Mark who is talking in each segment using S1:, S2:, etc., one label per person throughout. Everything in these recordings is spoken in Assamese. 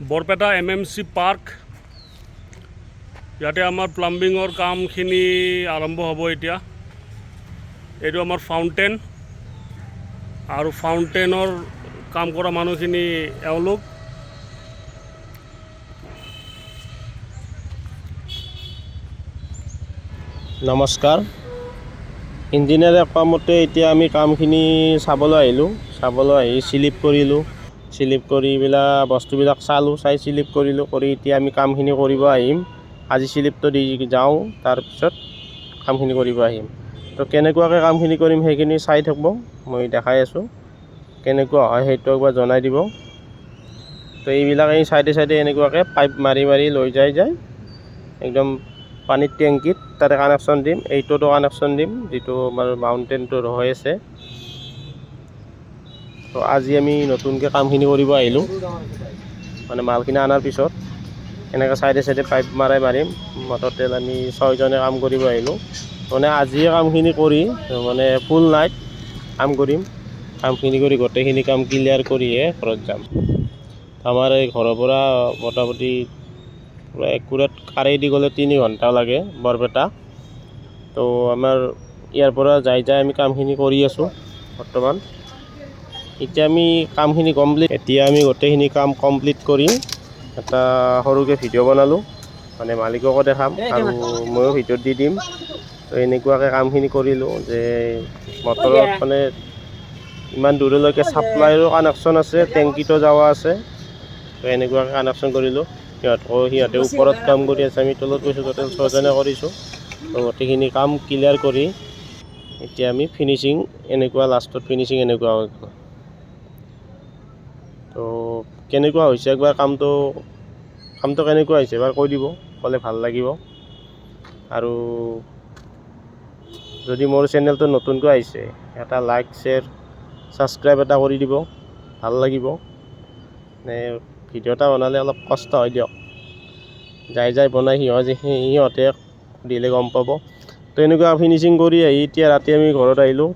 S1: বৰপেটা MMc পাৰ্ক ইয়াতে আমাৰ প্লাম্বিঙৰ কামখিনি আৰম্ভ হ'ব এতিয়া। এইটো আমাৰ ফাউণ্টেন আৰু ফাউণ্টেনৰ কাম কৰা মানুহখিনি এওঁলোক।
S2: নমস্কাৰ। ইঞ্জিনিয়াৰে কোৱা মতে এতিয়া আমি কামখিনি চাবলৈ আহিলোঁ। চাবলৈ আহি স্লিপ কৰিলোঁ। স্লিপ কৰি পেলাই বস্তুবিলাক চালোঁ, চাই স্লিপ কৰিলোঁ। কৰি এতিয়া আমি কামখিনি কৰিব আহিম। আজি স্লিপটো দি যাওঁ, তাৰপিছত কামখিনি কৰিব আহিম। তো কেনেকুৱাকৈ কামখিনি কৰিম সেইখিনি চাই থাকিব, মই দেখাই আছোঁ। কেনেকুৱা হয় সেইটো একবাৰ জনাই দিব। তো এইবিলাক এই চাইডে চাইডে এনেকুৱাকৈ পাইপ মাৰি মাৰি লৈ যায় একদম পানীৰ টেংকিত তাতে কানেকশ্যন দিম। এইটোতো কানেকশ্যন দিম যিটো আমাৰ মাউণ্টেনটোৰ হৈ আছে। তো আজি আমি নতুনকৈ কামখিনি কৰিব আহিলোঁ। মানে মালখিনি অনাৰ পিছত এনেকৈ চাইডে চাইডে পাইপ মাৰিম। মটৰতেল আমি 6জনে কাম কৰিব আহিলোঁ। মানে আজিয়ে কামখিনি কৰি মানে ফুল নাইট কাম কৰিম। কামখিনি কৰি গোটেইখিনি কাম ক্লিয়াৰ কৰিহে ঘৰত যাম। আমাৰ এই ঘৰৰ পৰা মোটামুটি একুৰেট কাৰেদি গ'লে 3 ঘণ্টা লাগে বৰপেটা। তো আমাৰ ইয়াৰ পৰা যাই আমি কামখিনি কৰি আছোঁ বৰ্তমান। এতিয়া আমি কামখিনি এতিয়া আমি গোটেইখিনি কাম কমপ্লিট কৰি এটা সৰুকৈ ভিডিঅ' বনালোঁ। মানে মালিককো দেখাম আৰু ময়ো ভিডিঅ'ত দি দিম। তো এনেকুৱাকৈ কামখিনি কৰিলোঁ যে মটৰত মানে ইমান দূৰলৈকে ছাপ্লাইৰো কানেকশ্যন আছে, টেংকিতো যোৱা আছে। তো এনেকুৱাকৈ কানেকশ্যন কৰিলোঁ। সিহঁতে ওপৰত কাম কৰি আছে, আমি তলত গৈছোঁ। টোটেল 6জনে কৰিছোঁ। তো গোটেইখিনি কাম ক্লিয়াৰ কৰি এতিয়া আমি ফিনিচিং এনেকুৱা লাষ্টত ফিনিচিং এনেকুৱা হৈ গ'ল। তো কেনেকুৱা হৈছে একবাৰ কামটো কেনেকুৱা হৈছে এবাৰ কৈ দিব, ক'লে ভাল লাগিব। আৰু যদি মোৰ চেনেলটো নতুনকৈ আহিছে এটা লাইক শ্বেয়াৰ ছাবস্ক্ৰাইব এটা কৰি দিব, ভাল লাগিব। ভিডিঅ' এটা বনালে অলপ কষ্ট হয় দিয়ক। যাই বনাই সিহঁতে দিলে গম পাব। তো এনেকুৱা ফিনিচিং কৰি আহি এতিয়া ৰাতি আমি ঘৰত আহিলোঁ।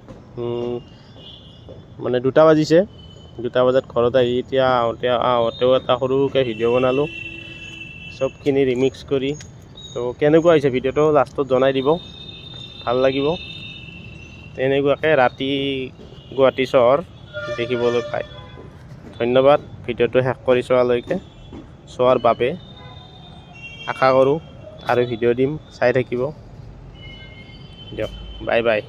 S2: মানে 2টা বাজিছে। 2টা বজাত ঘৰত আহি এতিয়া আহোঁতেও এটা সৰুকৈ ভিডিঅ' বনালোঁ চবখিনি ৰিমিক্স কৰি। তো কেনেকুৱা হৈছে ভিডিঅ'টো লাষ্টত জনাই দিব, ভাল লাগিব। তেনেকুৱাকৈ ৰাতি গুৱাহাটী চহৰ দেখিবলৈ পায়। ধন্যবাদ ভিডিঅ'টো শেষ কৰি চোৱাৰ বাবে। আশা কৰোঁ আৰু ভিডিঅ' দিম, চাই থাকিব দিয়ক। Bye bye.